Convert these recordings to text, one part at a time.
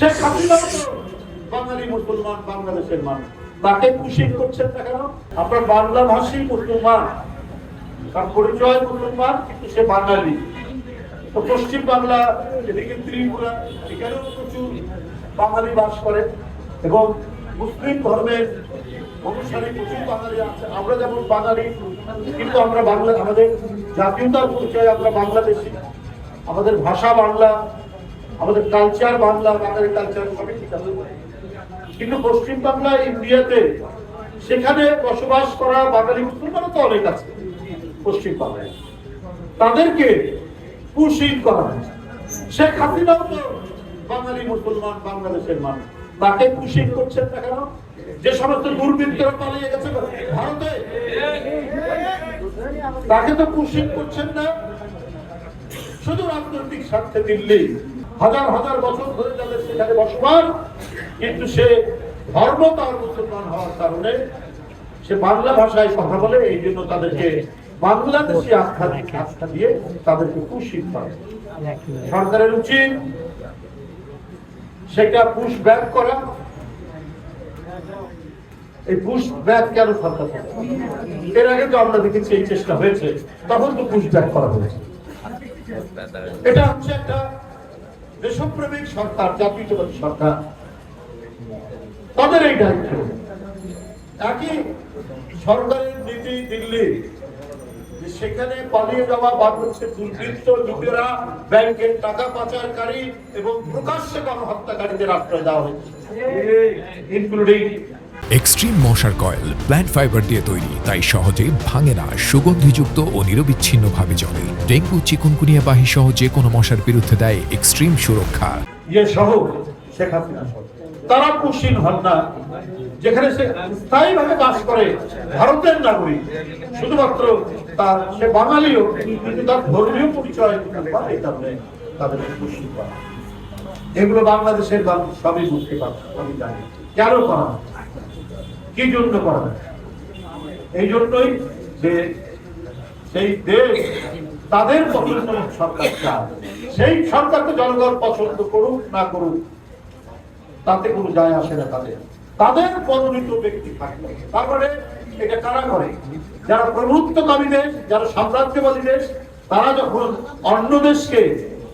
শেখ হাসিনা বাঙালি মুসলমান, বাংলাদেশের মানুষ, তাকে কুশিন করছেন না কেন? আপনার বাংলা ভাষী মুসলমান, তার পরিচয় মুসলমান, কিন্তু সে বাঙালি। তো পশ্চিম বাংলা, এদিকে ত্রিপুরা, এখানেও প্রচুর বাঙালি বাস করে এবং মুসলিম ধর্মের অনুসারী প্রচুর বাঙালি আছে। আমরা যেমন বাঙালি, কিন্তু আমরা বাংলা, আমাদের জাতীয়তার পরিচয় আমরা বাংলাদেশি, আমাদের ভাষা বাংলা, আমাদের কালচার বাংলা, বাঙালি কালচার সবই ঠিক আছে। কিন্তু পশ্চিম বাংলা, ইন্ডিয়াতে, সেখানে বসবাস করা বাঙালি মুসলমানও তো অনেক আছে পশ্চিম বাংলায়, তাদেরকে কুশিন করা হয়েছে। শেখ হাসিনাও তো বাঙালি মুসলমান, বাংলাদেশের মানুষ, তাকে কুশিন করছেন না কেন? যে সমস্ত দুর্বৃত্তরা পালিয়ে গেছে ভারতে, তাকে তো কুশিন করছেন না। শুধু রাজনৈতিক স্বার্থে দিল্লি, হাজার হাজার বছর ধরে যাদের সেখানে বসবাস, কিন্তু সে ধর্ম তার মুসলমান হওয়ার কারণে সে বাংলা ভাষায় কথা বলে, এই জন্য তাদেরকে বাংলাদেশি আখ্যা দিয়ে তাদেরকে কুশিন করে। সরকারের উচিত সেটা পুশ ব্যাক করা। এই পুশ ব্যাক কেন সরকার? এর আগে তো আমরা দেখেছি এই চেষ্টা হয়েছে, তখন তো পুশ ব্যাক করা হয়েছে। এটা হচ্ছে একটা দেশপ্রেমিক সরকার, জাতীয়তাবাদী সরকার, তাদের এই দায়িত্ব। একই সরকারের নীতি দিল্লি, সেখানে পালিয়ে যাওয়া বাংলাদেশের দুর্বৃত্ত লোকেরা, ব্যাংকের টাকা পাচারকারী এবং প্রকাশ্যে গণহত্যাকারীদের আশ্রয় দেওয়া হয়েছে, ইনক্লুডিং এক্সট্রিম মশার কয়েল প্ল্যান্ট ফাইবার দিয়ে তৈরি, তাই সহজে ভাঙে না, সুগন্ধিযুক্ত ও নিরবিচ্ছিন্নভাবে জ্বলে। ডেঙ্গু, চিকুনগুনিয়া বাহি সহ যে কোনো মশার বিরুদ্ধে দেয় এক্সট্রিম সুরক্ষা। সহ শেখ হাসিনা তারা কুশিন হন না, যেখানে সে স্থায়ীভাবে বাস করে ভারতের নাগরিক, শুধুমাত্র তার সে বাঙালিও, কিন্তু তার ধর্মীয় পরিচয় তাদের কুশিন করা। এগুলো বাংলাদেশের মানুষ সবই বুঝতে পারছে, আমি জানি কেন করা, কি জন্য করা। এই জন্যই যে সেই দেশ তাদের পছন্দ সরকার চায়, সেই সরকারকে জনগণ পছন্দ করুক না করুক তাতে কোনো যায় আসে না। তাদের মনোনীত ব্যক্তি থাকবে। তারপরে এটা কারা করে? যারা প্রভুত্বকামী দেশ, যারা সাম্রাজ্যবাদী দেশ, তারা যখন অন্য দেশকে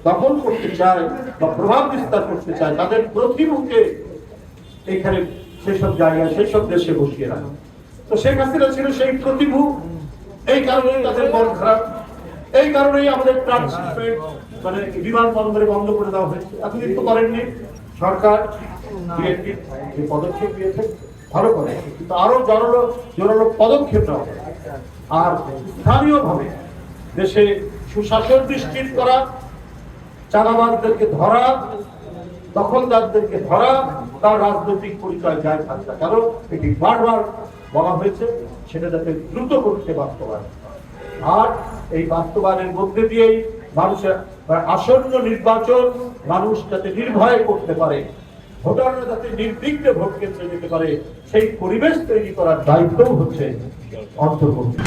দখল করতে চায় বা প্রভাব বিস্তার করতে চায়, তাদের প্রতিমুখে এখানে সেসব জায়গায়, সেসব দেশে বসিয়ে রাখে। তো শেখ হাসিনা ছিল সেই প্রতিভূ। এই কারণেই তাদের মন খারাপ, এই কারণেই আমাদের ট্রান্সপোর্ট মানে বিমানবন্দরে বন্ধ করে দেওয়া হয়েছে। এতদিন তো করেননি সরকার, বিএনপি যে পদক্ষেপ নিয়েছে ভালো করে, কিন্তু আরো জোরালো পদক্ষেপ নেওয়া। আর স্থানীয়ভাবে দেশে সুশাসন নিশ্চিত করা, চাঁদাবাজদেরকে ধরা, দখলদারদেরকে ধরা, তার রাজনৈতিক পরিচয় যায় থাকবে। কারণ এটি বারবার বলা হয়েছে, সেটা যাতে দ্রুত করতে বাস্তবায়ন। আর এই বাস্তবায়নের মধ্যে দিয়েই মানুষের আসন্ন নির্বাচন মানুষ যাতে নির্ভয়ে করতে পারে, ভোটাররা যাতে নির্বিঘ্নে ভোট কেন্দ্রে যেতে পারে, সেই পরিবেশ তৈরি করার দায়িত্বও হচ্ছে অন্তর্বর্তী।